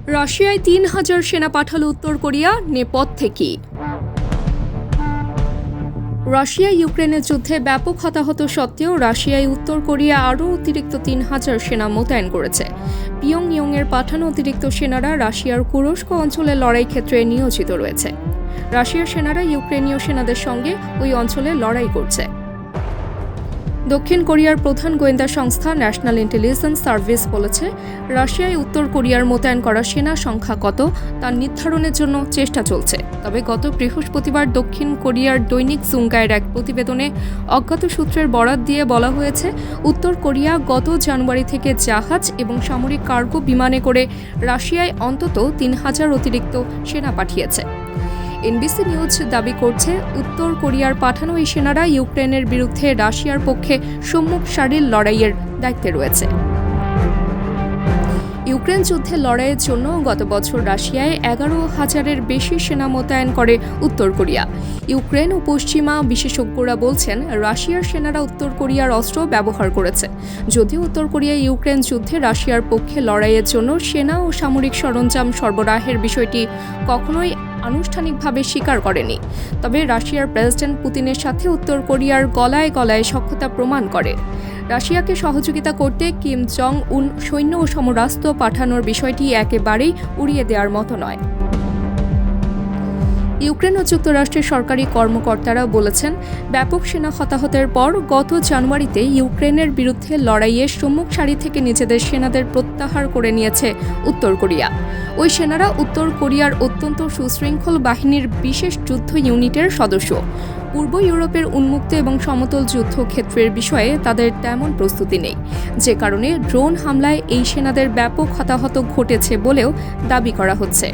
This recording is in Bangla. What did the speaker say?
রাশিয়ায় ৩,০০০ সেনা পাঠালো উত্তর কোরিয়া নেপথ্যে কি? রাশিয়া ইউক্রেনের যুদ্ধে ব্যাপক হতাহত সত্ত্বেও রাশিয়ায় উত্তর কোরিয়া আরও অতিরিক্ত ৩,০০০ সেনা মোতায়েন করেছে। পিয়ংইয়ংয়ের পাঠানো অতিরিক্ত সেনারা রাশিয়ার কুরস্ক অঞ্চলে লড়াই ক্ষেত্রে নিয়োজিত রয়েছে। রাশিয়ার সেনারা ইউক্রেনীয় সেনাদের সঙ্গে ওই অঞ্চলে লড়াই করছে। দক্ষিণ কোরিয়ার প্রধান গোয়েন্দা সংস্থা ন্যাশনাল ইন্টেলিজেন্স সার্ভিস বলেছে, রাশিয়ায় উত্তর কোরিয়ার মোতায়েন করা সেনা সংখ্যা কত তা নির্ধারণের জন্য চেষ্টা চলছে। তবে গত বৃহস্পতিবার দক্ষিণ কোরিয়ার দৈনিক জুঙ্গায়ের এক প্রতিবেদনে অজ্ঞাত সূত্রের বরাত দিয়ে বলা হয়েছে, উত্তর কোরিয়া গত জানুয়ারি থেকে জাহাজ এবং সামরিক কার্গো বিমানে করে রাশিয়ায় অন্তত ৩,০০০ অতিরিক্ত সেনা পাঠিয়েছে। এনবিসি নিউজ দাবি করছে, উত্তর কোরিয়ার পাঠানো এই সেনারা ইউক্রেনের বিরুদ্ধে রাশিয়ার পক্ষে সম্মুখ সারির লড়াইয়ের দায়িত্বে রয়েছে। ইউক্রেন যুদ্ধে লড়াইয়ের জন্য গত বছর রাশিয়ায় ১১,০০০-এর বেশি সেনা মোতায়েন করে উত্তর কোরিয়া। ইউক্রেন ও পশ্চিমা বিশেষজ্ঞরা বলছেন, রাশিয়ার সেনারা উত্তর কোরিয়ার অস্ত্র ব্যবহার করেছে। যদিও উত্তর কোরিয়া ইউক্রেন যুদ্ধে রাশিয়ার পক্ষে লড়াইয়ের জন্য সেনা ও সামরিক সরঞ্জাম সরবরাহের বিষয়টি কখনোই আনুষ্ঠানিকভাবে স্বীকার করেনি, তবে রাশিয়ার প্রেসিডেন্ট পুতিনের সাথে উত্তর কোরিয়ার গলায় গলায় সখ্যতা প্রমাণ করে। রাশিয়াকে সহযোগিতা করতে কিম জং উন সৈন্য ও সমরাস্ত্র পাঠানোর বিষয়টি একেবারেই উড়িয়ে দেওয়ার মতো নয়। ইউক্রেন ও যুক্তরাষ্ট্রের সরকারি কর্মকর্তারা বলেছেন, ব্যাপক সেনা হতাহতের পর গত জানুয়ারিতে ইউক্রেনের বিরুদ্ধে লড়াইয়ে সম্মুখ সারি থেকে নিজেদের সেনাদের প্রত্যাহার করে নিয়েছে উত্তর কোরিয়া। ওই সেনারা উত্তর কোরিয়ার অত্যন্ত সুশৃঙ্খল বাহিনীর বিশেষ যুদ্ধ ইউনিটের সদস্য। পূর্ব ইউরোপের উন্মুক্ত এবং সমতল যুদ্ধক্ষেত্রের বিষয়ে তাদের তেমন প্রস্তুতি নেই, যে কারণে ড্রোন হামলায় এই সেনাদের ব্যাপক হতাহত ঘটেছে বলেও দাবি করা হচ্ছে।